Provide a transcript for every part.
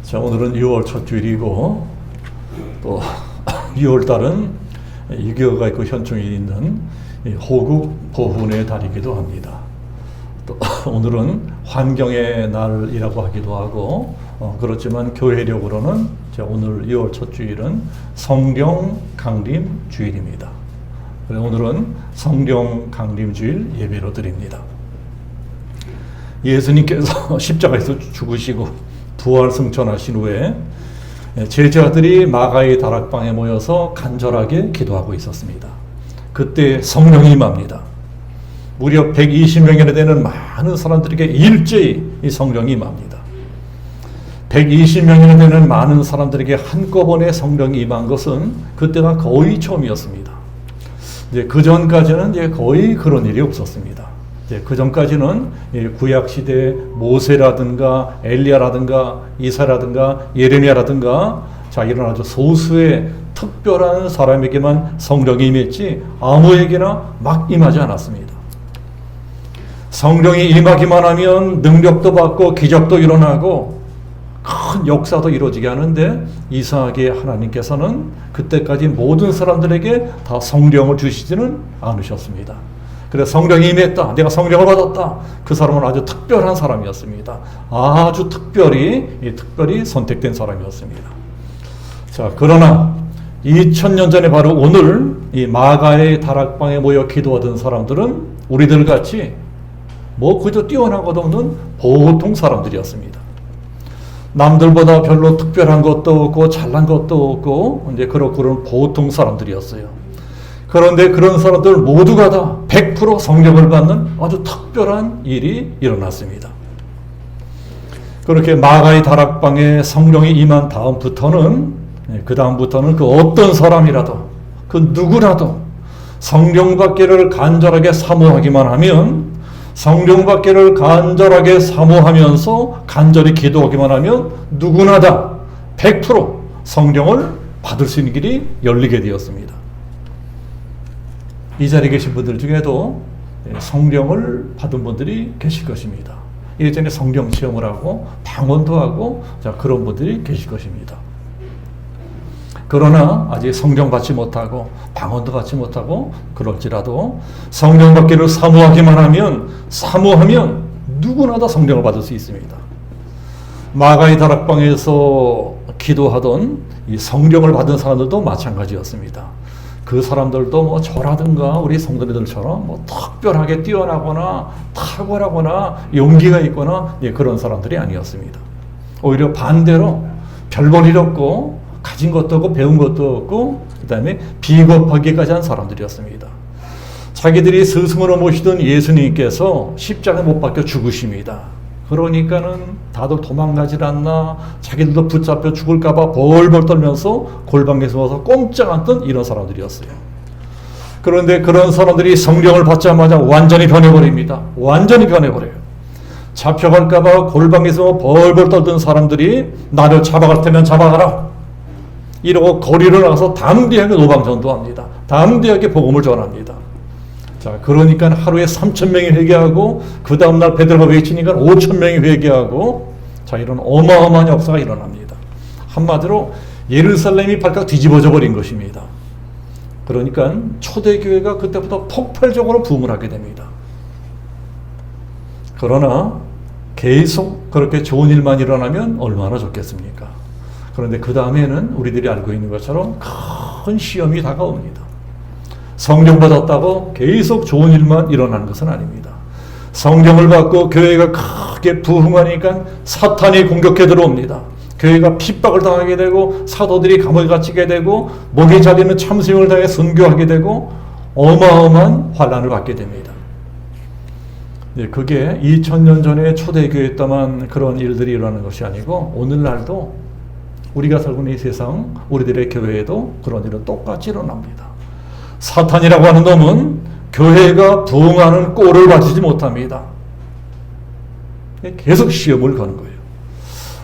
자, 오늘은 6월 첫 주일이고 또 6월 달은 유교가 있고 현충일이 있는 호국 보훈의 달이기도 합니다. 또 오늘은 환경의 날이라고 하기도 하고 그렇지만 교회력으로는 오늘 6월 첫 주일은 성령 강림 주일입니다. 그래서 오늘은 성령 강림 주일 예배로 드립니다. 예수님께서 십자가에서 죽으시고 부활 승천하신 후에 제자들이 마가의 다락방에 모여서 간절하게 기도하고 있었습니다. 그때 성령이 임합니다. 무려 120명이나 되는 많은 사람들에게 일제히 이 성령이 임합니다. 120명이나 되는 많은 사람들에게 한꺼번에 성령이 임한 것은 그때가 거의 처음이었습니다. 그 전까지는 거의 그런 일이 없었습니다. 그 전까지는 구약 시대 모세라든가 엘리야라든가 이사라든가 예레미야라든가 이런 아주 소수의 특별한 사람에게만 성령이 임했지 아무에게나 막 임하지 않았습니다. 성령이 임하기만 하면 능력도 받고 기적도 일어나고 큰 역사도 이루어지게 하는데 이상하게 하나님께서는 그때까지 모든 사람들에게 다 성령을 주시지는 않으셨습니다. 그래서 성령이 임했다, 내가 성령을 받았다, 그 사람은 아주 특별한 사람이었습니다. 아주 특별히 선택된 사람이었습니다. 자, 그러나 2000년 전에 바로 오늘 이 마가의 다락방에 모여 기도하던 사람들은 우리들 같이 그저 뛰어난 것도 없는 보통 사람들이었습니다. 남들보다 별로 특별한 것도 없고 잘난 것도 없고 그런 보통 사람들이었어요. 그런데 그런 사람들 모두가 다 100% 성령을 받는 아주 특별한 일이 일어났습니다. 그렇게 마가의 다락방에 성령이 임한 다음부터는 그 어떤 사람이라도 그 누구라도 성령 받기를 간절하게 사모하기만 하면 성령 받기를 간절하게 사모하면서 간절히 기도하기만 하면 누구나 다 100% 성령을 받을 수 있는 길이 열리게 되었습니다. 이 자리에 계신 분들 중에도 성령을 받은 분들이 계실 것입니다. 예전에 성령 체험을 하고 방언도 하고 그런 분들이 계실 것입니다. 그러나 아직 성령 받지 못하고 방언도 받지 못하고 그럴지라도 성령 받기를 사모하면 누구나 다 성령을 받을 수 있습니다. 마가의 다락방에서 기도하던 이 성령을 받은 사람들도 마찬가지였습니다. 그 사람들도 저라든가 우리 성도님들처럼 특별하게 뛰어나거나 탁월하거나 용기가 있거나 그런 사람들이 아니었습니다. 오히려 반대로 별 볼 일 없고 가진 것도 없고 배운 것도 없고 그 다음에 비겁하기까지 한 사람들이었습니다. 자기들이 스승으로 모시던 예수님께서 십자가에 못 박혀 죽으십니다. 그러니까는 다들 도망가질 않나, 자기들도 붙잡혀 죽을까봐 벌벌 떨면서 골방에서 와서 꼼짝 않던 이런 사람들이었어요. 그런데 그런 사람들이 성령을 받자마자 완전히 변해버립니다. 완전히 변해버려요. 잡혀갈까봐 골방에서 벌벌 떨던 사람들이 나를 잡아갈 테면 잡아가라 이러고 거리를 나가서 담대하게 노방전도합니다. 담대하게 복음을 전합니다. 자, 그러니까 하루에 3,000명이 회개하고 그 다음날 베드로가 외치니까 5,000명이 회개하고 이런 어마어마한 역사가 일어납니다. 한마디로 예루살렘이 발칵 뒤집어져 버린 것입니다. 그러니까 초대교회가 그때부터 폭발적으로 부흥을 하게 됩니다. 그러나 계속 그렇게 좋은 일만 일어나면 얼마나 좋겠습니까? 그런데 그 다음에는 우리들이 알고 있는 것처럼 큰 시험이 다가옵니다. 성령 받았다고 계속 좋은 일만 일어나는 것은 아닙니다. 성령을 받고 교회가 크게 부흥하니까 사탄이 공격해 들어옵니다. 교회가 핍박을 당하게 되고 사도들이 감옥에 갇히게 되고 목에 잘리는 참수형을 당해 순교하게 되고 어마어마한 환난을 받게 됩니다. 그게 2000년 전에 초대교회였다만 그런 일들이 일어나는 것이 아니고 오늘날도 우리가 살고 있는 이 세상 우리들의 교회에도 그런 일은 똑같이 일어납니다. 사탄이라고 하는 놈은 교회가 부흥하는 꼴을 봐주지 못합니다. 계속 시험을 거는 거예요.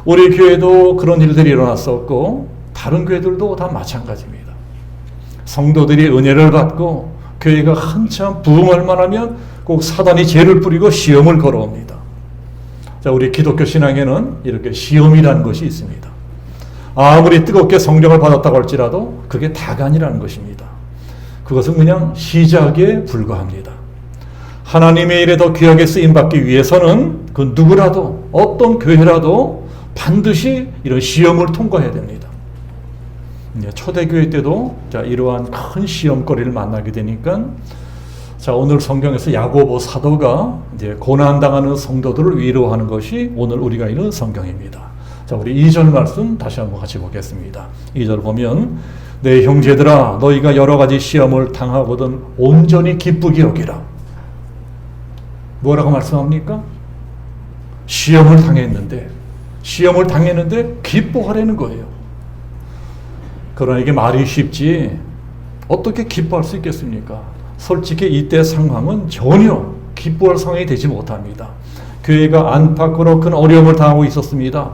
우리 교회도 그런 일들이 일어났었고 다른 교회들도 다 마찬가지입니다. 성도들이 은혜를 받고 교회가 한참 부흥할 만하면 꼭 사단이 죄를 뿌리고 시험을 걸어옵니다. 자, 우리 기독교 신앙에는 이렇게 시험이라는 것이 있습니다. 아무리 뜨겁게 성령을 받았다고 할지라도 그게 다가 아니라는 것입니다. 그것은 그냥 시작에 불과합니다. 하나님의 일에 더 귀하게 쓰임받기 위해서는 그 누구라도 어떤 교회라도 반드시 이런 시험을 통과해야 됩니다. 초대교회 때도 이러한 큰 시험거리를 만나게 되니까 오늘 성경에서 야고보 사도가 이제 고난당하는 성도들을 위로하는 것이 오늘 우리가 읽는 성경입니다. 우리 2절 말씀 다시 한번 같이 보겠습니다. 2절 보면 내 형제들아 너희가 여러 가지 시험을 당하거든 온전히 기쁘게 여기라. 뭐라고 말씀합니까? 시험을 당했는데 기뻐하라는 거예요. 그러나 이게 말이 쉽지 어떻게 기뻐할 수 있겠습니까? 솔직히 이때 상황은 전혀 기뻐할 상황이 되지 못합니다. 교회가 안팎으로 큰 어려움을 당하고 있었습니다.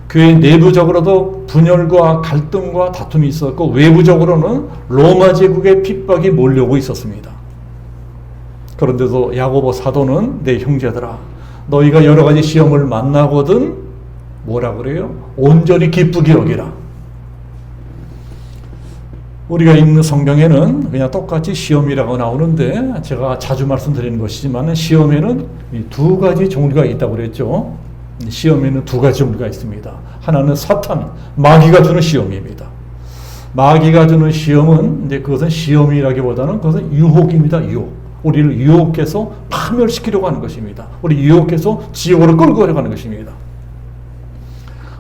교회 내부적으로도 분열과 갈등과 다툼이 있었고 외부적으로는 로마 제국의 핍박이 몰려오고 있었습니다. 그런데도 야고보 사도는 내 형제들아 너희가 여러 가지 시험을 만나거든 뭐라 그래요? 온전히 기쁘게 여기라. 우리가 읽는 성경에는 그냥 똑같이 시험이라고 나오는데 제가 자주 말씀드리는 것이지만 시험에는 두 가지 종류가 있다고 그랬죠. 시험에는 두 가지 종류가 있습니다. 하나는 사탄, 마귀가 주는 시험입니다. 마귀가 주는 시험은 이제 그것은 시험이라기보다는 그것은 유혹입니다. 유혹. 우리를 유혹해서 파멸시키려고 하는 것입니다. 우리 유혹해서 지옥으로 끌고 가려고 것입니다.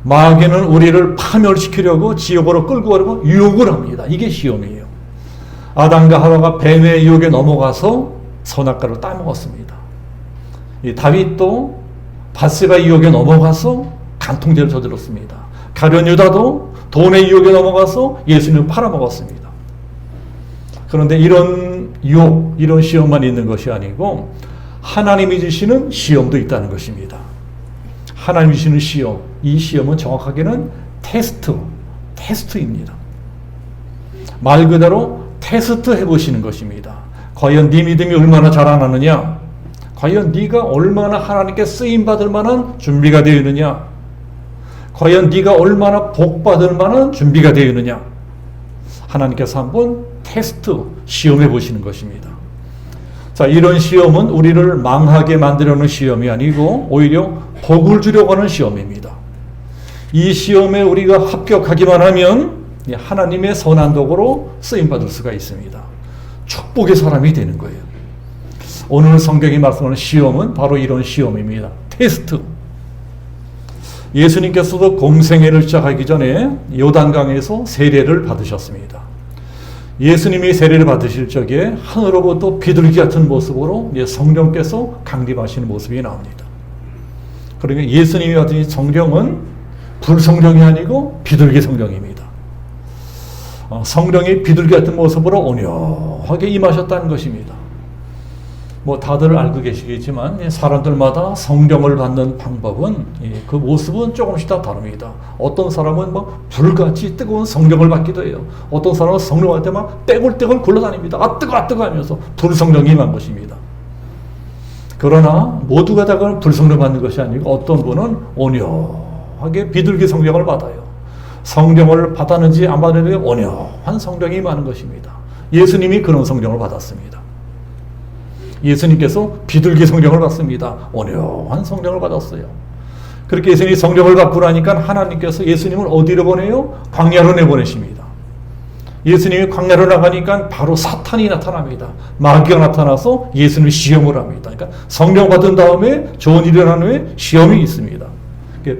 마귀는 우리를 파멸시키려고 지옥으로 끌고 가려고 유혹을 합니다. 이게 시험이에요. 아담과 하와가 뱀의 유혹에 넘어가서 선악과를 따먹었습니다. 이 다윗도 바세바 유혹에 넘어가서 간통죄를 저질렀습니다. 가룟 유다도 돈의 유혹에 넘어가서 예수님을 팔아먹었습니다. 그런데 이런 유혹, 이런 시험만 있는 것이 아니고 하나님이 주시는 시험도 있다는 것입니다. 하나님이 주시는 시험, 이 시험은 정확하게는 테스트입니다. 말 그대로 테스트 해보시는 것입니다. 과연 네 믿음이 얼마나 자라나느냐? 과연 네가 얼마나 하나님께 쓰임받을 만한 준비가 되어 있느냐? 과연 네가 얼마나 복받을 만한 준비가 되어 있느냐? 하나님께서 한번 테스트, 시험해 보시는 것입니다. 자, 이런 시험은 우리를 망하게 만들려는 시험이 아니고 오히려 복을 주려고 하는 시험입니다. 이 시험에 우리가 합격하기만 하면 하나님의 선한 도구로 쓰임받을 수가 있습니다. 축복의 사람이 되는 거예요. 오늘 성경이 말씀하는 시험은 바로 이런 시험입니다. 테스트. 예수님께서도 공생애를 시작하기 전에 요단강에서 세례를 받으셨습니다. 예수님이 세례를 받으실 적에 하늘로부터 비둘기 같은 모습으로 성령께서 강림하시는 모습이 나옵니다. 그러니까 예수님이 받으신 성령은 불성령이 아니고 비둘기 성령입니다. 성령이 비둘기 같은 모습으로 온유하게 임하셨다는 것입니다. 다들 알고 계시겠지만 사람들마다 성령을 받는 방법은 그 모습은 조금씩 다 다릅니다. 어떤 사람은 불같이 뜨거운 성령을 받기도 해요. 어떤 사람은 성령 받을 때 떼굴떼굴 굴러다닙니다. 아 뜨거 하면서 불성령이 임한 것입니다. 그러나 모두가 다 불성령 받는 것이 아니고 어떤 분은 온유하게 비둘기 성령을 받아요. 성령을 받았는지 안 받았는지 온유한 성령이 임하는 것입니다. 예수님이 그런 성령을 받았습니다. 예수님께서 비둘기 성령을 받습니다. 온유한 성령을 받았어요. 그렇게 예수님이 성령을 받고 나니까 하나님께서 예수님을 어디로 보내요? 광야로 내보내십니다. 예수님이 광야로 나가니까 바로 사탄이 나타납니다. 마귀가 나타나서 예수님을 시험을 합니다. 그러니까 성령 받은 다음에 좋은 일이 일어난 후에 시험이 있습니다.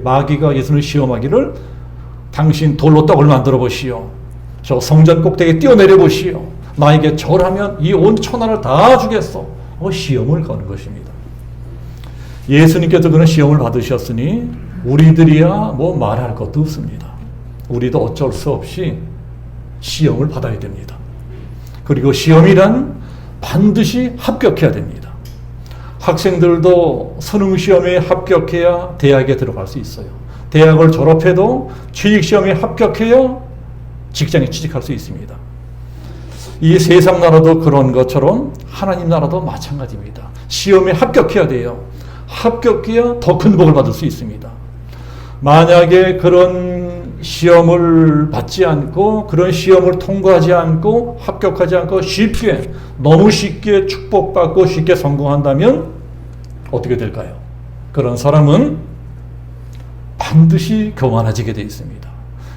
마귀가 예수님을 시험하기를 당신 돌로 떡을 만들어 보시오. 저 성전 꼭대기에 뛰어내려 보시오. 나에게 절하면 이 온 천하를 다 주겠어. 시험을 거는 것입니다. 예수님께서 그런 시험을 받으셨으니 우리들이야 말할 것도 없습니다. 우리도 어쩔 수 없이 시험을 받아야 됩니다. 그리고 시험이란 반드시 합격해야 됩니다. 학생들도 수능시험에 합격해야 대학에 들어갈 수 있어요. 대학을 졸업해도 취직시험에 합격해야 직장에 취직할 수 있습니다. 이 세상 나라도 그런 것처럼 하나님 나라도 마찬가지입니다. 시험에 합격해야 돼요. 합격해야 더 큰 복을 받을 수 있습니다. 만약에 그런 시험을 받지 않고 그런 시험을 통과하지 않고 합격하지 않고 쉽게 너무 쉽게 축복받고 쉽게 성공한다면 어떻게 될까요? 그런 사람은 반드시 교만해지게 되어 있습니다.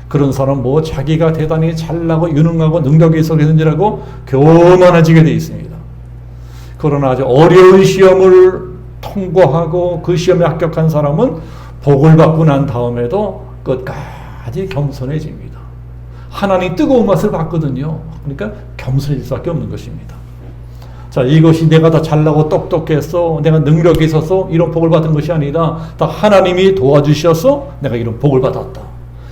그런 사람은 뭐 자기가 대단히 잘나고 유능하고 능력이 있어 그런지라고 교만해지게 되어 있습니다. 그러나 아주 어려운 시험을 통과하고 그 시험에 합격한 사람은 복을 받고 난 다음에도 끝까지 겸손해집니다. 하나님 뜨거운 맛을 봤거든요. 그러니까 겸손해질 수밖에 없는 것입니다. 자, 이것이 내가 다 잘나고 똑똑해서 내가 능력이 있어서 이런 복을 받은 것이 아니다. 다 하나님이 도와주셔서 내가 이런 복을 받았다.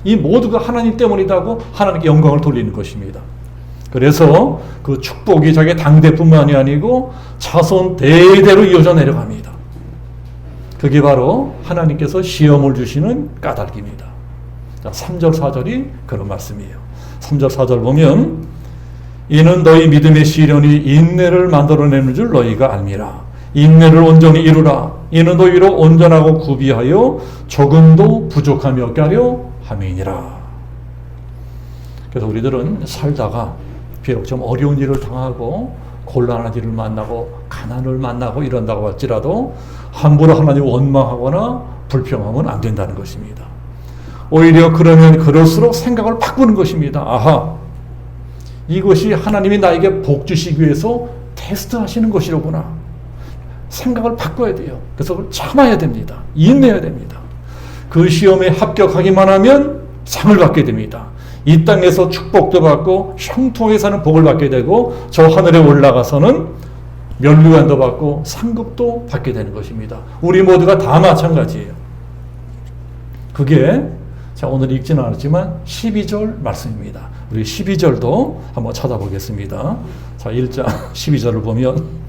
이 모두가 하나님 때문이다고 하나님께 영광을 돌리는 것입니다. 그래서 그 축복이 자기 당대뿐만이 아니고 자손 대대로 이어져 내려갑니다. 그게 바로 하나님께서 시험을 주시는 까닭입니다. 자, 3절 4절이 그런 말씀이에요. 3절 4절 보면 이는 너희 믿음의 시련이 인내를 만들어내는 줄 너희가 알미라. 인내를 온전히 이루라. 이는 너희로 온전하고 구비하여 조금도 부족함이 없게 하려 함이니라. 그래서 우리들은 살다가 비록 좀 어려운 일을 당하고 곤란한 일을 만나고 가난을 만나고 이런다고 할지라도 함부로 하나님을 원망하거나 불평하면 안 된다는 것입니다. 오히려 그러면 그럴수록 생각을 바꾸는 것입니다. 아하, 이것이 하나님이 나에게 복 주시기 위해서 테스트하시는 것이로구나. 생각을 바꿔야 돼요. 그래서 그걸 참아야 됩니다. 인내해야 됩니다. 그 시험에 합격하기만 하면 상을 받게 됩니다. 이 땅에서 축복도 받고 형통에서는 복을 받게 되고 저 하늘에 올라가서는 면류관도 받고 상급도 받게 되는 것입니다. 우리 모두가 다 마찬가지예요. 그게 자, 오늘 읽지는 않았지만 12절 말씀입니다. 우리 12절도 한번 찾아보겠습니다. 자, 1장 12절을 보면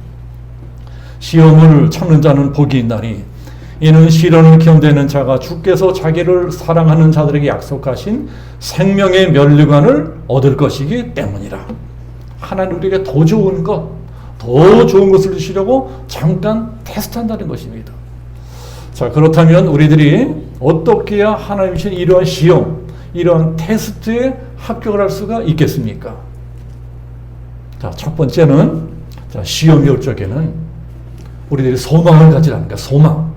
시험을 참는 자는 복이 있나니 이는 시련을 견디는 자가 주께서 자기를 사랑하는 자들에게 약속하신 생명의 면류관을 얻을 것이기 때문이라. 하나님 우리에게 더 좋은 것, 더 좋은 것을 주시려고 잠깐 테스트한다는 것입니다. 자, 그렇다면 우리들이 어떻게 해야 하나님 주신 이러한 시험, 이러한 테스트에 합격을 할 수가 있겠습니까? 자, 첫 번째는 자, 시험이 올 적에는 우리들이 소망을 가지라는 거야. 소망.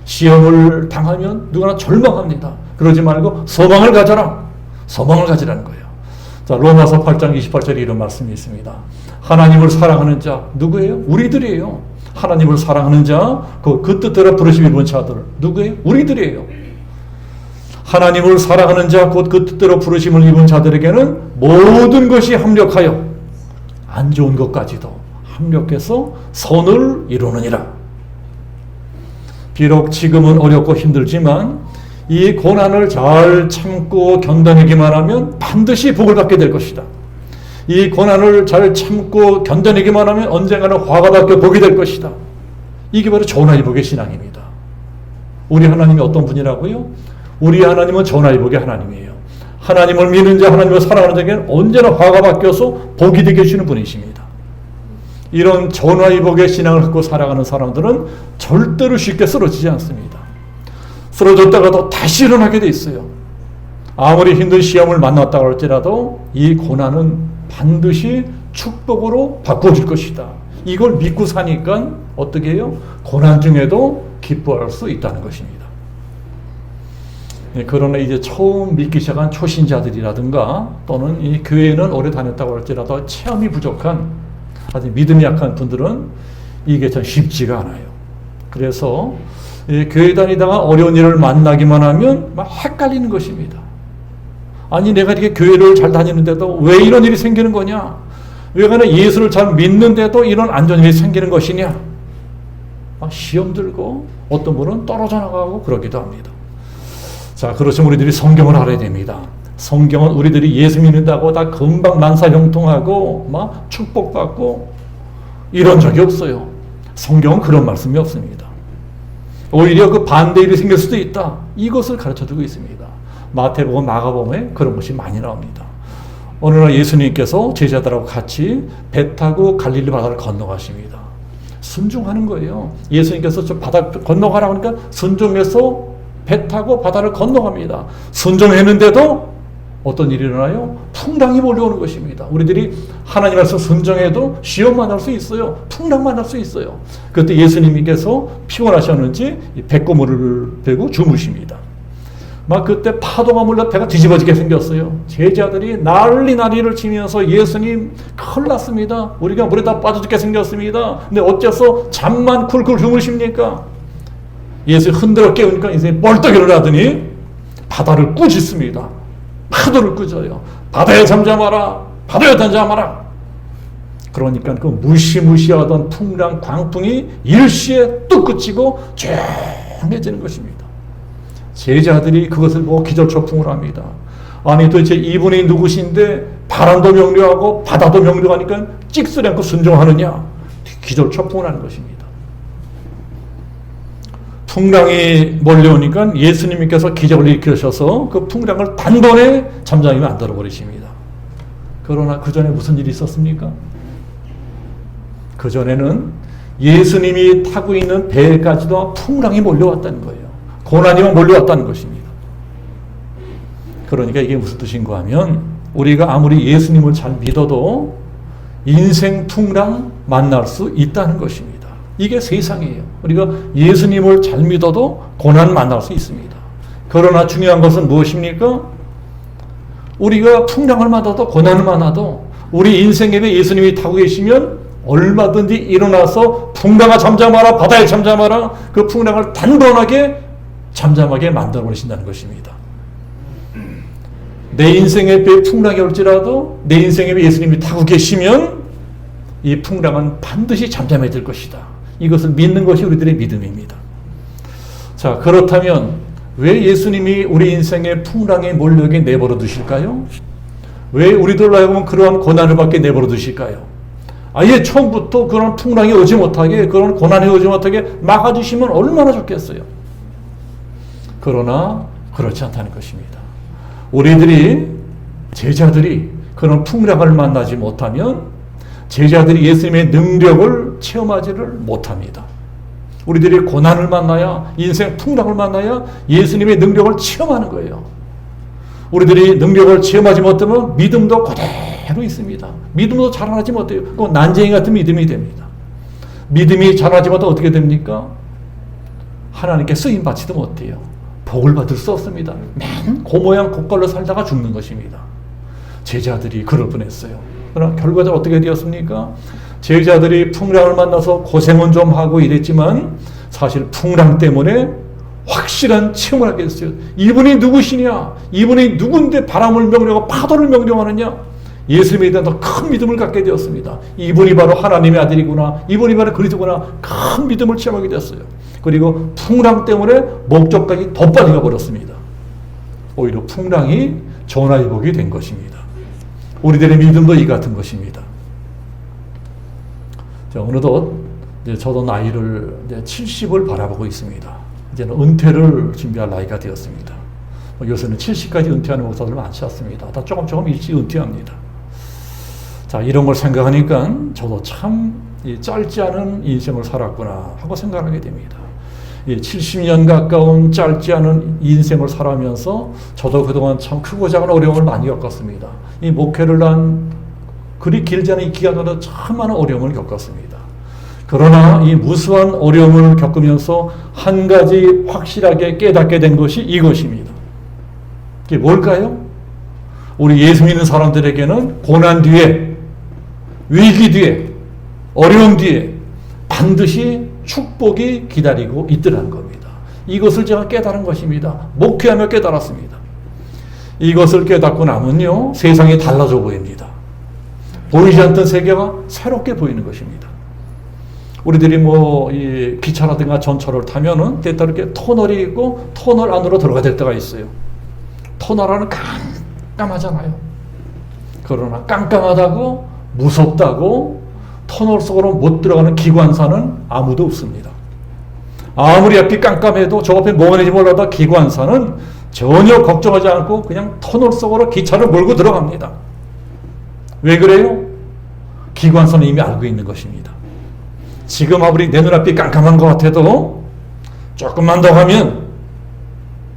시험을 당하면 누구나 절망합니다. 그러지 말고 소망을 가져라. 소망을 가지라는 거예요. 자, 로마서 8장 28절에 이런 말씀이 있습니다. 하나님을 사랑하는 자 누구예요? 우리들이에요. 하나님을 사랑하는 자, 그 뜻대로 부르심 입은 자들 누구예요? 우리들이에요. 하나님을 사랑하는 자, 곧 그 뜻대로 부르심을 입은 자들에게는 모든 것이 합력하여 안 좋은 것까지도 합력해서 선을 이루느니라. 비록 지금은 어렵고 힘들지만 이 고난을 잘 참고 견뎌내기만 하면 반드시 복을 받게 될 것이다. 이 고난을 잘 참고 견뎌내기만 하면 언젠가는 화가 닿게 복이 될 것이다. 이게 바로 전화위복의 신앙입니다. 우리 하나님이 어떤 분이라고요? 우리 하나님은 전화위복의 하나님이에요. 하나님을 믿는 자, 하나님을 사랑하는 자에게는 언제나 화가 바뀌어서 복이 되게 해주시는 분이십니다. 이런 전화위복의 신앙을 갖고 살아가는 사람들은 절대로 쉽게 쓰러지지 않습니다. 쓰러졌다가도 다시 일어나게 돼 있어요. 아무리 힘든 시험을 만났다고 할지라도 이 고난은 반드시 축복으로 바꿔줄 것이다. 이걸 믿고 사니까 어떻게 해요? 고난 중에도 기뻐할 수 있다는 것입니다. 그러나 이제 처음 믿기 시작한 초신자들이라든가 또는 이 교회는 오래 다녔다고 할지라도 체험이 부족한 아주 믿음이 약한 분들은 이게 참 쉽지가 않아요. 그래서 교회 다니다가 어려운 일을 만나기만 하면 막 헷갈리는 것입니다. 아니 내가 이렇게 교회를 잘 다니는데도 왜 이런 일이 생기는 거냐? 왜 나는 예수를 잘 믿는데도 이런 안 좋은 일이 생기는 것이냐? 막 시험 들고 어떤 분은 떨어져 나가고 그러기도 합니다. 자, 그렇지만 우리들이 성경을 알아야 됩니다. 성경은 우리들이 예수 믿는다고 다 금방 만사형통하고 막 축복받고 이런 적이 없어요. 성경은 그런 말씀이 없습니다. 오히려 그 반대 일이 생길 수도 있다. 이것을 가르쳐주고 있습니다. 마태복음, 마가복음에 그런 것이 많이 나옵니다. 어느 날 예수님께서 제자들하고 같이 배 타고 갈릴리 바다를 건너가십니다. 순종하는 거예요. 예수님께서 저 바다 건너가라고 하니까 순종해서 배 타고 바다를 건너갑니다. 순종했는데도 어떤 일이 일어나요? 풍랑이 몰려오는 것입니다. 우리들이 하나님 앞에서 순종해도 시험 만날 수 있어요. 풍랑 만날 수 있어요. 그때 예수님께서 피곤하셨는지 배꼽물을 베고 주무십니다. 막 그때 파도가 몰려 배가 뒤집어지게 생겼어요. 제자들이 난리를 치면서 예수님 큰일 났습니다. 우리가 물에다 빠져 죽게 생겼습니다. 근데 어째서 잠만 쿨쿨 주무십니까? 예수 흔들어 깨우니까 이제 벌떡 일어나더니 바다를 꾸짖습니다. 파도를 꾸져요. 바다에 잠잠하라. 바다에 잠잠하라. 그러니까 그 무시무시하던 풍랑 광풍이 일시에 뚝 그치고 조용해지는 것입니다. 제자들이 그것을 보고 기절초풍을 합니다. 아니 도대체 이분이 누구신데 바람도 명료하고 바다도 명료하니까 찍소리 않고 순종하느냐. 기절초풍을 하는 것입니다. 풍랑이 몰려오니까 예수님께서 기적을 일으키셔서 그 풍랑을 단번에 잠잠히 만들어 버리십니다. 그러나 그 전에 무슨 일이 있었습니까? 그 전에는 예수님이 타고 있는 배까지도 풍랑이 몰려왔다는 거예요. 고난이 몰려왔다는 것입니다. 그러니까 이게 무슨 뜻인가 하면 우리가 아무리 예수님을 잘 믿어도 인생 풍랑 만날 수 있다는 것입니다. 이게 세상이에요. 우리가 예수님을 잘 믿어도 고난 만날 수 있습니다. 그러나 중요한 것은 무엇입니까? 우리가 풍랑을 만나도 고난을 만나도 우리 인생에 예수님이 타고 계시면 얼마든지 일어나서 풍랑아 잠잠하라, 바다에 잠잠하라, 그 풍랑을 단번하게 잠잠하게 만들어 버리신다는 것입니다. 내 인생에 풍랑이 올지라도 내 인생에 예수님이 타고 계시면 이 풍랑은 반드시 잠잠해질 것이다. 이것을 믿는 것이 우리들의 믿음입니다. 자, 그렇다면 왜 예수님이 우리 인생의 풍랑에 몰려오게 내버려 두실까요? 왜 우리들로 하여금 그러한 고난을 받게 내버려 두실까요? 아예 처음부터 그런 풍랑이 오지 못하게, 그런 고난이 오지 못하게 막아주시면 얼마나 좋겠어요. 그러나 그렇지 않다는 것입니다. 우리들이 제자들이 그런 풍랑을 만나지 못하면 제자들이 예수님의 능력을 체험하지를 못합니다. 우리들이 고난을 만나야, 인생 풍랑을 만나야 예수님의 능력을 체험하는 거예요. 우리들이 능력을 체험하지 못하면 믿음도 그대로 있습니다. 믿음도 자라나지 못해요. 그건 난쟁이 같은 믿음이 됩니다. 믿음이 자라나지 못하면 어떻게 됩니까? 하나님께 쓰임받지도 못해요. 복을 받을 수 없습니다. 맨 고모양 고깔로 살다가 죽는 것입니다. 제자들이 그럴 뻔했어요. 그러나 결과적으로 어떻게 되었습니까? 제자들이 풍랑을 만나서 고생은 좀 하고 이랬지만 사실 풍랑 때문에 확실한 체험을 하게 됐어요. 이분이 누구시냐? 이분이 누군데 바람을 명령하고 파도를 명령하느냐? 예수님에 대한 더 큰 믿음을 갖게 되었습니다. 이분이 바로 하나님의 아들이구나. 이분이 바로 그리스도구나. 큰 믿음을 체험하게 됐어요. 그리고 풍랑 때문에 목적까지 더 빠져가 버렸습니다. 오히려 풍랑이 전화위복이 된 것입니다. 우리들의 믿음도 이 같은 것입니다. 어느덧 저도 나이를 70을 바라보고 있습니다. 이제는 은퇴를 준비할 나이가 되었습니다. 요새는 70까지 은퇴하는 목사들 많지 않습니다. 다 조금 일찍 은퇴합니다. 자, 이런 걸 생각하니까 저도 참 짧지 않은 인생을 살았구나 하고 생각하게 됩니다. 70년 가까운 짧지 않은 인생을 살아면서 저도 그동안 참 크고 작은 어려움을 많이 겪었습니다. 이 목회를 한 그리 길지 않은 이 기간 동안 참 많은 어려움을 겪었습니다. 그러나 이 무수한 어려움을 겪으면서 한 가지 확실하게 깨닫게 된 것이 이것입니다. 이게 뭘까요? 우리 예수 믿는 사람들에게는 고난 뒤에, 위기 뒤에, 어려움 뒤에 반드시 축복이 기다리고 있더라는 겁니다. 이것을 제가 깨달은 것입니다. 목회하며 깨달았습니다. 이것을 깨닫고 나면요, 세상이 달라져 보입니다. 보이지 않던 세계가 새롭게 보이는 것입니다. 우리들이 이 기차라든가 전철을 타면은 때때로 이렇게 터널이 있고 터널 안으로 들어가야 될 때가 있어요. 터널 안은 깜깜하잖아요. 그러나 깜깜하다고 무섭다고 터널 속으로 못 들어가는 기관사는 아무도 없습니다. 아무리 앞이 깜깜해도 저 앞에 뭐가 있는지 몰라도 기관사는 전혀 걱정하지 않고 그냥 터널 속으로 기차를 몰고 들어갑니다. 왜 그래요? 기관사는 이미 알고 있는 것입니다. 지금 아무리 내 눈앞이 깜깜한 것 같아도 조금만 더 가면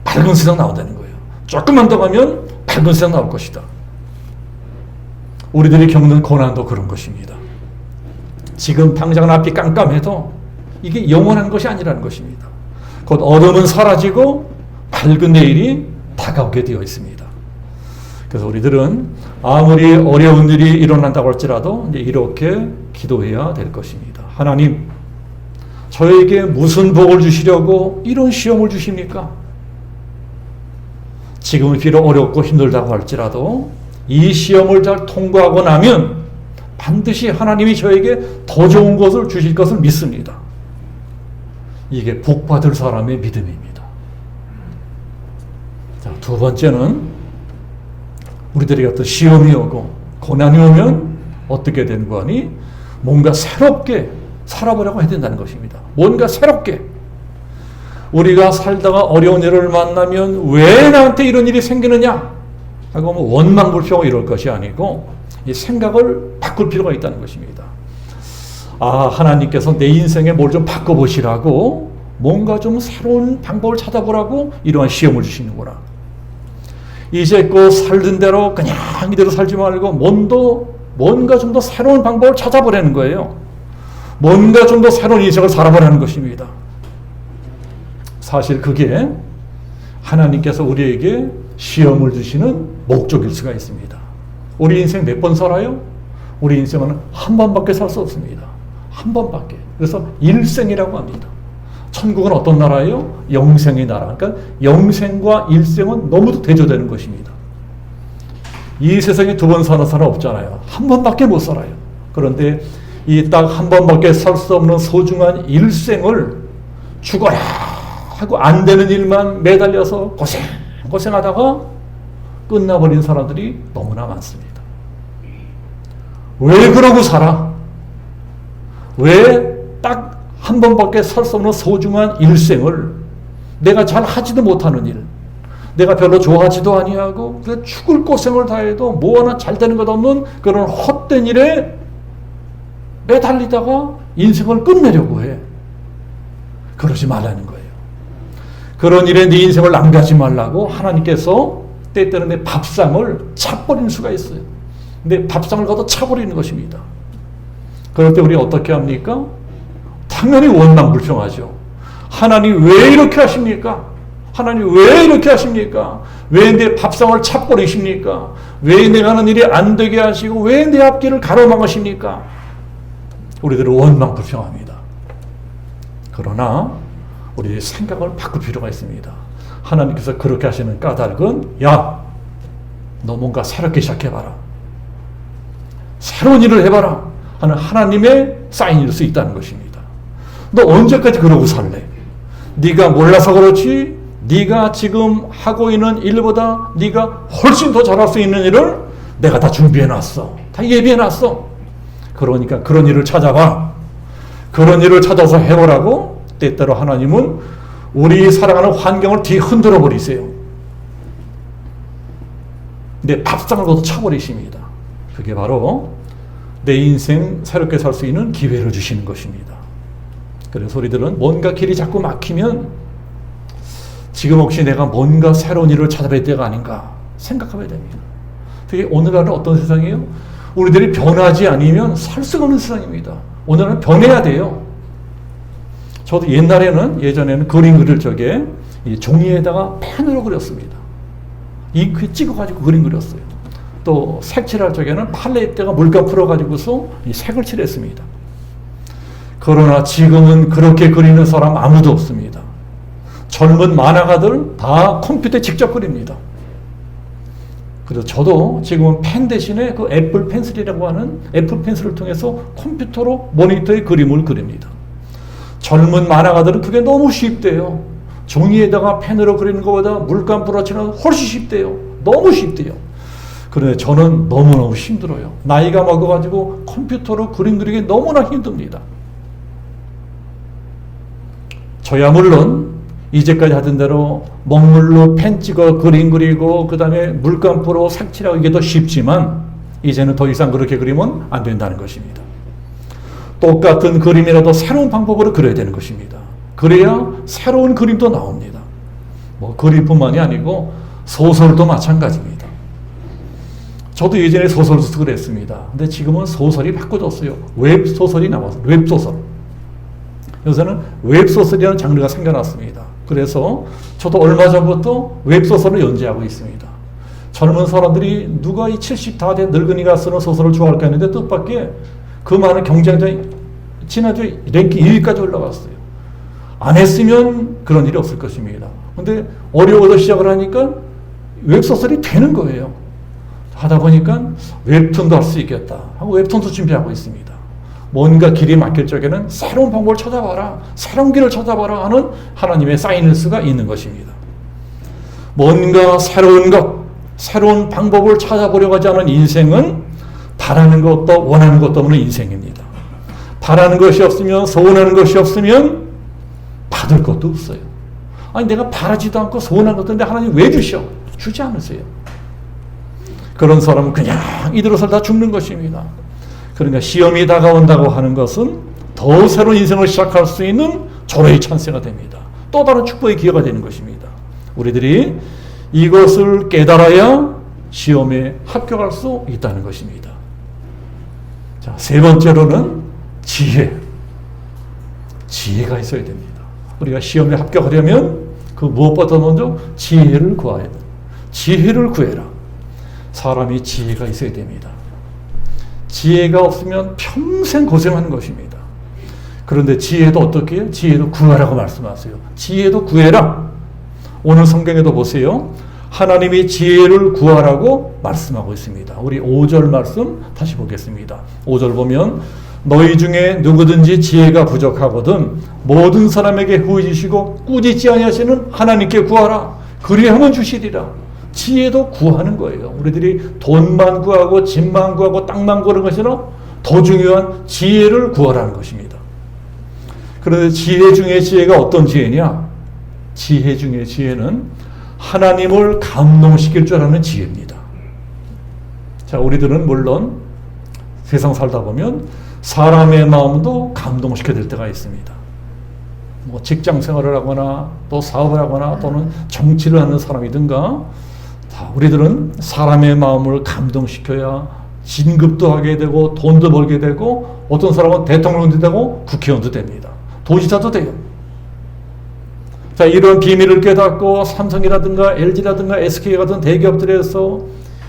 밝은 세상 나온다는 거예요. 조금만 더 가면 밝은 세상 나올 것이다. 우리들이 겪는 고난도 그런 것입니다. 지금 당장 앞이 깜깜해도 이게 영원한 것이 아니라는 것입니다. 곧 어둠은 사라지고 밝은 내일이 다가오게 되어 있습니다. 그래서 우리들은 아무리 어려운 일이 일어난다고 할지라도 이제 이렇게 기도해야 될 것입니다. 하나님, 저에게 무슨 복을 주시려고 이런 시험을 주십니까? 지금은 비록 어렵고 힘들다고 할지라도 이 시험을 잘 통과하고 나면 반드시 하나님이 저에게 더 좋은 것을 주실 것을 믿습니다. 이게 복받을 사람의 믿음입니다. 자, 두 번째는 우리들에게 어떤 시험이 오고 고난이 오면 어떻게 되는 거니? 뭔가 새롭게 살아보려고 해야 된다는 것입니다. 뭔가 새롭게. 우리가 살다가 어려운 일을 만나면 왜 나한테 이런 일이 생기느냐 하고 뭐 원망불평 이럴 것이 아니고 이 생각을 바꿀 필요가 있다는 것입니다. 아, 하나님께서 내 인생에 뭘 좀 바꿔보시라고 뭔가 좀 새로운 방법을 찾아보라고 이러한 시험을 주시는구나. 이제껏 살던 대로 그냥 이대로 살지 말고 뭔가 좀 더 새로운 방법을 찾아보라는 거예요. 뭔가 좀 더 새로운 인생을 살아보라는 것입니다. 사실 그게 하나님께서 우리에게 시험을 주시는 목적일 수가 있습니다. 우리 인생 몇 번 살아요? 우리 인생은 한 번밖에 살 수 없습니다. 한 번밖에. 그래서 일생이라고 합니다. 천국은 어떤 나라예요? 영생의 나라. 그러니까 영생과 일생은 너무도 대조되는 것입니다. 이 세상에 두 번 사는 사람 없잖아요. 한 번밖에 못 살아요. 그런데 이 딱 한 번밖에 살 수 없는 소중한 일생을 죽어라 하고 안 되는 일만 매달려서 고생하다가 끝나버린 사람들이 너무나 많습니다. 왜 그러고 살아? 왜 딱 한 번밖에 살 수 없는 소중한 일생을 내가 잘 하지도 못하는 일, 내가 별로 좋아하지도 아니하고 죽을 고생을 다해도 뭐 하나 잘 되는 것 없는 그런 헛된 일에 매달리다가 인생을 끝내려고 해. 그러지 말라는 거예요. 그런 일에 네 인생을 낭비하지 말라고 하나님께서 때때로 내 밥상을 차버리는 수가 있어요. 근데 밥상을 걷어 차버리는 것입니다. 그럴 때 우리 어떻게 합니까? 당연히 원망불평하죠. 하나님 왜 이렇게 하십니까? 하나님 왜 이렇게 하십니까? 왜 내 밥상을 차버리십니까? 왜 내가 하는 일이 안 되게 하시고 왜 내 앞길을 가로막으십니까? 우리들은 원망불평합니다. 그러나 우리 생각을 바꿀 필요가 있습니다. 하나님께서 그렇게 하시는 까닭은 야, 너 뭔가 새롭게 시작해봐라. 새로운 일을 해봐라 하는 하나님의 사인일 수 있다는 것입니다. 너 언제까지 그러고 살래? 네가 몰라서 그렇지 네가 지금 하고 있는 일보다 네가 훨씬 더 잘할 수 있는 일을 내가 다 준비해놨어. 다 예비해놨어. 그러니까 그런 일을 찾아봐. 그런 일을 찾아서 해보라고 때때로 하나님은 우리 살아가는 환경을 뒤흔들어 버리세요. 내 밥상을 걷어 쳐버리십니다. 그게 바로 내 인생 새롭게 살 수 있는 기회를 주시는 것입니다. 그래서 우리들은 뭔가 길이 자꾸 막히면 지금 혹시 내가 뭔가 새로운 일을 찾아볼 때가 아닌가 생각하게 됩니다. 그게 오늘날은 어떤 세상이에요? 우리들이 변하지 않으면 살 수가 없는 세상입니다. 오늘은 변해야 돼요. 저도 예전에는 그림 그릴 적에 이 종이에다가 펜으로 그렸습니다. 잉크에 찍어가지고 그림 그렸어요. 또 색칠할 적에는 팔레트에다가 물감 풀어가지고서 이 색을 칠했습니다. 그러나 지금은 그렇게 그리는 사람 아무도 없습니다. 젊은 만화가들 다 컴퓨터에 직접 그립니다. 그래서 저도 지금은 펜 대신에 그 애플 펜슬이라고 하는 애플 펜슬을 통해서 컴퓨터로 모니터에 그림을 그립니다. 젊은 만화가들은 그게 너무 쉽대요. 종이에다가 펜으로 그리는 것보다 물감 뿌려치는 훨씬 쉽대요. 너무 쉽대요. 그런데 저는 너무너무 힘들어요. 나이가 먹어가지고 컴퓨터로 그림 그리기 너무나 힘듭니다. 저야 물론 이제까지 하던 대로 먹물로 펜 찍어 그림 그리고 그 다음에 물감 뿌려 색칠하고 이게 더 쉽지만 이제는 더 이상 그렇게 그리면 안 된다는 것입니다. 똑같은 그림이라도 새로운 방법으로 그려야 되는 것입니다. 그래야 새로운 그림도 나옵니다. 뭐 그림뿐만이 아니고 소설도 마찬가지입니다. 저도 예전에 소설 쓰고 했습니다. 근데 지금은 소설이 바꿔졌어요. 웹소설이 나와서 웹소설. 요새는 웹소설이라는 장르가 생겨났습니다. 그래서 저도 얼마 전부터 웹소설을 연재하고 있습니다. 젊은 사람들이 누가 이 70 다 된 늙은이가 쓰는 소설을 좋아할까 했는데 뜻밖의 그 많은 경쟁자이 지난주에 랭킹 2위까지 올라갔어요. 안 했으면 그런 일이 없을 것입니다. 근데 어려워서 시작을 하니까 웹소설이 되는 거예요. 하다 보니까 웹툰도 할 수 있겠다 하고 웹툰도 준비하고 있습니다. 뭔가 길이 막힐 적에는 새로운 방법을 찾아봐라, 새로운 길을 찾아봐라 하는 하나님의 사이너스가 있는 것입니다. 뭔가 새로운 것, 새로운 방법을 찾아보려고 하지 않은 인생은 바라는 것도 원하는 것도 없는 인생입니다. 바라는 것이 없으면, 소원하는 것이 없으면 받을 것도 없어요. 아니 내가 바라지도 않고 소원한 것들인데 하나님 왜 주셔? 주지 않으세요. 그런 사람은 그냥 이대로 살다 죽는 것입니다. 그러니까 시험이 다가온다고 하는 것은 더 새로운 인생을 시작할 수 있는 조로의 찬스가 됩니다. 또 다른 축복의 기회가 되는 것입니다. 우리들이 이것을 깨달아야 시험에 합격할 수 있다는 것입니다. 자, 세 번째로는 지혜가 있어야 됩니다. 우리가 시험에 합격하려면 그 무엇보다 먼저 지혜를 구해야 됩니다. 지혜를 구해라. 사람이 지혜가 있어야 됩니다. 지혜가 없으면 평생 고생하는 것입니다. 그런데 지혜도 어떻게 해요? 지혜도 구하라고 말씀하세요. 지혜도 구해라. 오늘 성경에도 보세요. 하나님이 지혜를 구하라고 말씀하고 있습니다. 우리 5절 말씀 다시 보겠습니다. 5절 보면 너희 중에 누구든지 지혜가 부족하거든 모든 사람에게 후히 주시고 꾸짖지 아니하시는 하나님께 구하라. 그리하면 주시리라. 지혜도 구하는 거예요. 우리들이 돈만 구하고 집만 구하고 땅만 구하는 것이 아니라 더 중요한 지혜를 구하라는 것입니다. 그런데 지혜 중에 지혜가 어떤 지혜냐? 지혜 중에 지혜는 하나님을 감동시킬 줄 아는 지혜입니다. 자, 우리들은 물론 세상 살다 보면 사람의 마음도 감동시켜야 될 때가 있습니다. 뭐 직장 생활을 하거나 또 사업을 하거나 또는 정치를 하는 사람이든가 우리들은 사람의 마음을 감동시켜야 진급도 하게 되고 돈도 벌게 되고 어떤 사람은 대통령도 되고 국회의원도 됩니다. 도지사도 돼요. 자, 이런 비밀을 깨닫고 삼성이라든가 LG라든가 SK 같은 대기업들에서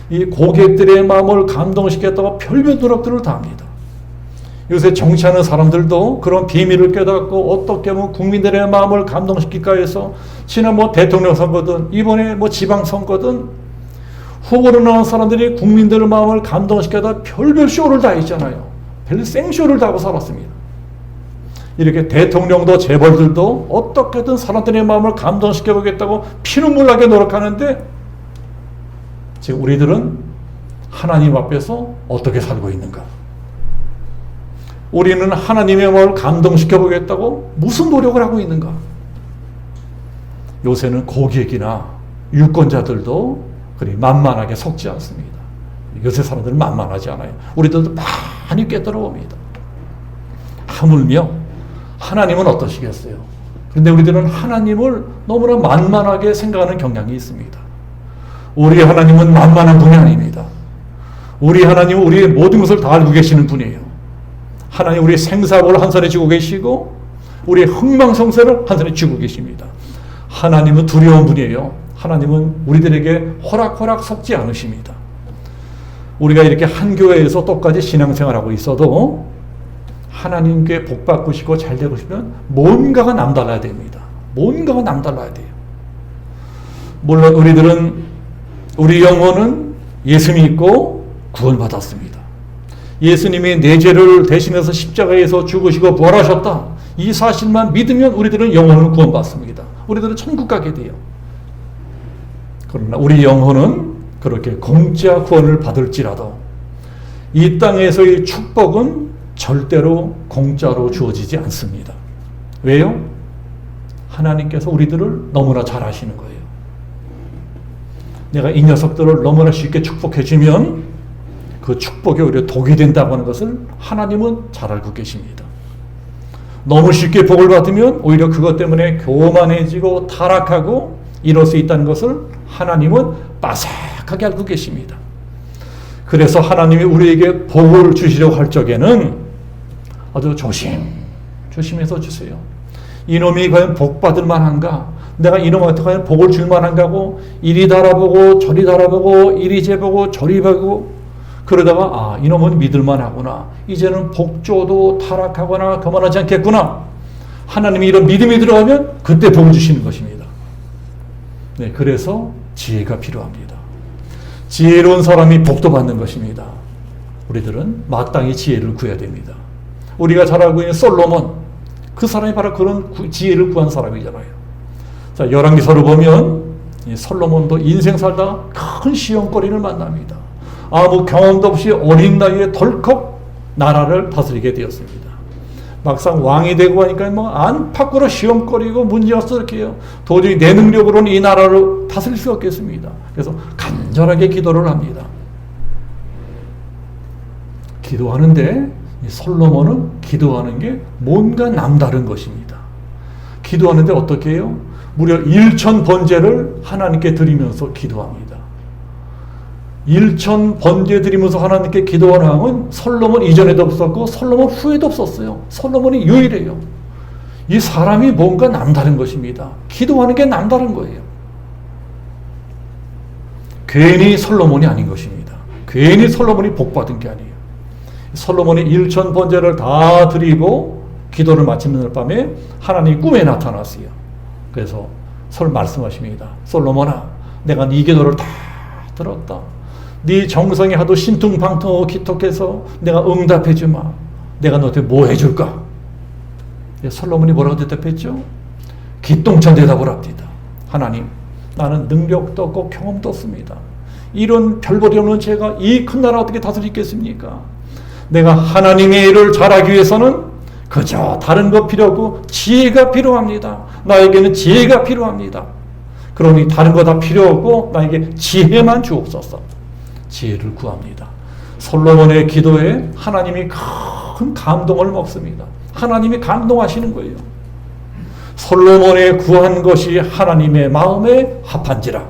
이 고객들의 마음을 감동시켰다고 별별 노력들을 다 합니다. 요새 정치하는 사람들도 그런 비밀을 깨닫고 어떻게 하면 국민들의 마음을 감동시킬까 해서 지난 대통령 선거든 이번에 지방 선거든 후보로 나온 사람들이 국민들의 마음을 감동시켜다 별별 쇼를 다 했잖아요. 별 생쇼를 다 하고 살았습니다. 이렇게 대통령도 재벌들도 어떻게든 사람들의 마음을 감동시켜보겠다고 피눈물 나게 노력하는데 지금 우리들은 하나님 앞에서 어떻게 살고 있는가? 우리는 하나님의 마음을 감동시켜보겠다고 무슨 노력을 하고 있는가? 요새는 고객이나 유권자들도 그리 만만하게 속지 않습니다. 요새 사람들은 만만하지 않아요. 우리들도 많이 깨달아옵니다. 하물며 하나님은 어떠시겠어요? 그런데 우리들은 하나님을 너무나 만만하게 생각하는 경향이 있습니다. 우리 하나님은 만만한 분이 아닙니다. 우리 하나님은 우리의 모든 것을 다 알고 계시는 분이에요. 하나님 우리의 생사고를 한 손에 쥐고 계시고 우리의 흥망성쇠를 한 손에 쥐고 계십니다. 하나님은 두려운 분이에요. 하나님은 우리들에게 호락호락 속지 않으십니다. 우리가 이렇게 한 교회에서 똑같이 신앙생활하고 있어도 하나님께 복받고 싶고 잘 되고 싶으면 뭔가가 남달라야 됩니다. 뭔가가 남달라야 돼요. 물론 우리 영혼은 예수 믿고 구원받았습니다. 예수님이 내 죄를 대신해서 십자가에서 죽으시고 부활하셨다. 이 사실만 믿으면 우리들은 영혼을 구원받습니다. 우리들은 천국 가게 돼요. 그러나 우리 영혼은 그렇게 공짜 구원을 받을지라도 이 땅에서의 축복은 절대로 공짜로 주어지지 않습니다. 왜요? 하나님께서 우리들을 너무나 잘 아시는 거예요. 내가 이 녀석들을 너무나 쉽게 축복해 주면 그 축복이 오히려 독이 된다고 하는 것을 하나님은 잘 알고 계십니다. 너무 쉽게 복을 받으면 오히려 그것 때문에 교만해지고 타락하고 이룰 수 있다는 것을 하나님은 빠삭하게 알고 계십니다. 그래서 하나님이 우리에게 복을 주시려고 할 적에는 아주 조심해서 주세요. 이놈이 과연 복 받을 만한가? 내가 이놈한테 과연 복을 줄 만한가 하고 이리 달아보고 저리 달아보고 이리 재보고 저리 보고 그러다가 이놈은 믿을만 하구나. 이제는 복조도 타락하거나 그만하지 않겠구나. 하나님이 이런 믿음이 들어가면 그때 복을 주시는 것입니다. 네, 그래서 지혜가 필요합니다. 지혜로운 사람이 복도 받는 것입니다. 우리들은 마땅히 지혜를 구해야 됩니다. 우리가 잘 알고 있는 솔로몬, 그 사람이 바로 그런 지혜를 구한 사람이잖아요. 자, 열왕기서를 보면 이 솔로몬도 인생 살다가 큰 시험거리를 만납니다. 아무 경험도 없이 어린 나이에 덜컥 나라를 다스리게 되었습니다. 막상 왕이 되고 하니까 안팎으로 시험거리고 문제였어 이렇게 해요. 도저히 내 능력으로는 이 나라를 다스릴 수 없겠습니다. 그래서 간절하게 기도를 합니다. 기도하는데 솔로몬은 기도하는 게 뭔가 남다른 것입니다. 기도하는데 어떻게 해요? 무려 1000번제를 하나님께 드리면서 기도합니다. 1000번제 드리면서 하나님께 기도하는 왕은 솔로몬 이전에도 없었고 솔로몬 후에도 없었어요. 솔로몬이 유일해요. 이 사람이 뭔가 남다른 것입니다. 기도하는 게 남다른 거예요. 괜히 솔로몬이 아닌 것입니다. 괜히 솔로몬이 복받은 게 아니에요. 솔로몬이 1000번제를 다 드리고 기도를 마치는 날 밤에 하나님이 꿈에 나타났어요. 그래서 말씀하십니다. 솔로몬아, 내가 네 기도를 다 들었다. 네 정성이 하도 신통방통하고 기특해서 내가 응답해 주마. 내가 너한테 뭐 해줄까? 솔로몬이 뭐라고 대답했죠? 기똥찬 대답을 합니다. 하나님, 나는 능력도 없고 경험도 없습니다. 이런 별볼이 없는 제가 이 큰 나라 어떻게 다스리겠습니까? 내가 하나님의 일을 잘하기 위해서는 그저 다른 거 필요 없고 지혜가 필요합니다. 나에게는 지혜가 필요합니다. 그러니 다른 거 다 필요 없고 나에게 지혜만 주옵소서. 지혜를 구합니다. 솔로몬의 기도에 하나님이 큰 감동을 먹습니다. 하나님이 감동하시는 거예요. 솔로몬의 구한 것이 하나님의 마음에 합한지라.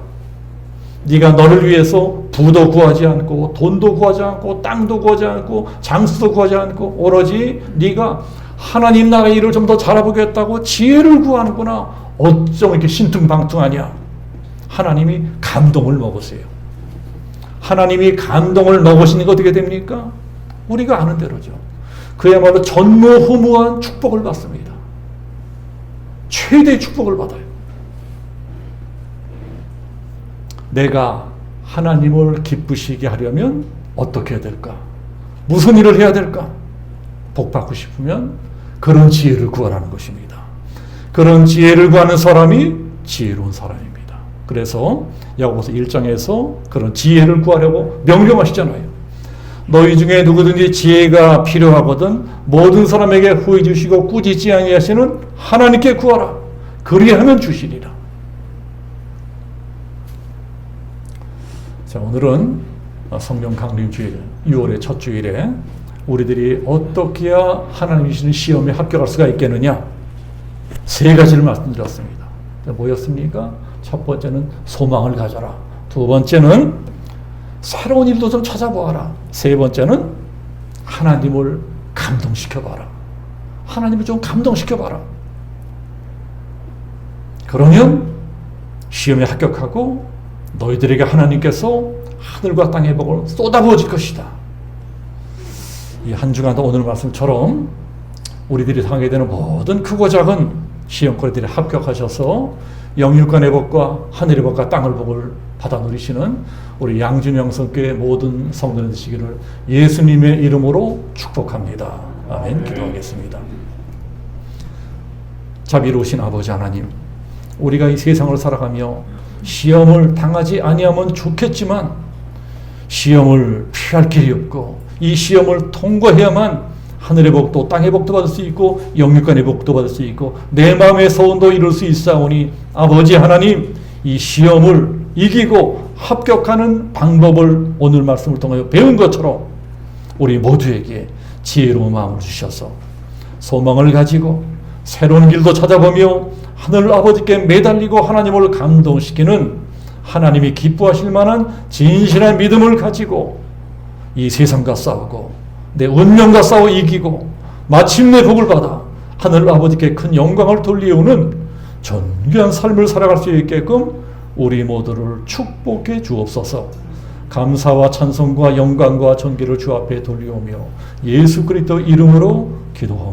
네가 너를 위해서 부도 구하지 않고 돈도 구하지 않고 땅도 구하지 않고 장수도 구하지 않고 오로지 네가 하나님 나라의 일을 좀 더 잘해보겠다고 지혜를 구하는구나. 어쩜 이렇게 신통방통하냐. 하나님이 감동을 먹으세요. 하나님이 감동을 먹으시는 게 어떻게 됩니까? 우리가 아는 대로죠. 그야말로 전무후무한 축복을 받습니다. 최대의 축복을 받아요. 내가 하나님을 기쁘시게 하려면 어떻게 해야 될까? 무슨 일을 해야 될까? 복 받고 싶으면 그런 지혜를 구하라는 것입니다. 그런 지혜를 구하는 사람이 지혜로운 사람입니다. 그래서 야고보서 1장에서 그런 지혜를 구하려고 명령하시잖아요. 너희 중에 누구든지 지혜가 필요하거든 모든 사람에게 후히 주시고 꾸짖지 아니하시는 하나님께 구하라. 그리하면 주시리라. 자, 오늘은 성령 강림 주일 6월의 첫 주일에 우리들이 어떻게 해야 하나님이 주시는 시험에 합격할 수가 있겠느냐? 3가지를 말씀드렸습니다. 뭐였습니까? 첫 번째는 소망을 가져라. 두 번째는 새로운 일도 좀 찾아보아라. 세 번째는 하나님을 감동시켜봐라. 하나님을 좀 감동시켜봐라. 그러면 시험에 합격하고 너희들에게 하나님께서 하늘과 땅의 복을 쏟아부어질 것이다. 이 한 주간도 오늘 말씀처럼 우리들이 당하게 되는 모든 크고 작은 시험거리들에 합격하셔서 영육간의 복과 하늘의 복과 땅의 복을 받아 누리시는 우리 양준영성교회 모든 성도들 되시기를 예수님의 이름으로 축복합니다. 아멘. 기도하겠습니다. 자비로우신 아버지 하나님, 우리가 이 세상을 살아가며 시험을 당하지 아니하면 좋겠지만 시험을 피할 길이 없고 이 시험을 통과해야만 하늘의 복도 땅의 복도 받을 수 있고 영육간의 복도 받을 수 있고 내 마음의 소원도 이룰 수 있사오니 아버지 하나님, 이 시험을 이기고 합격하는 방법을 오늘 말씀을 통하여 배운 것처럼 우리 모두에게 지혜로운 마음을 주셔서 소망을 가지고 새로운 길도 찾아보며 하늘 아버지께 매달리고 하나님을 감동시키는 하나님이 기뻐하실 만한 진실한 믿음을 가지고 이 세상과 싸우고 내 운명과 싸워 이기고 마침내 복을 받아 하늘 아버지께 큰 영광을 돌려오는 존귀한 삶을 살아갈 수 있게끔 우리 모두를 축복해 주옵소서. 감사와 찬송과 영광과 존귀를 주 앞에 돌리오며 예수 그리스도 이름으로 기도합니다.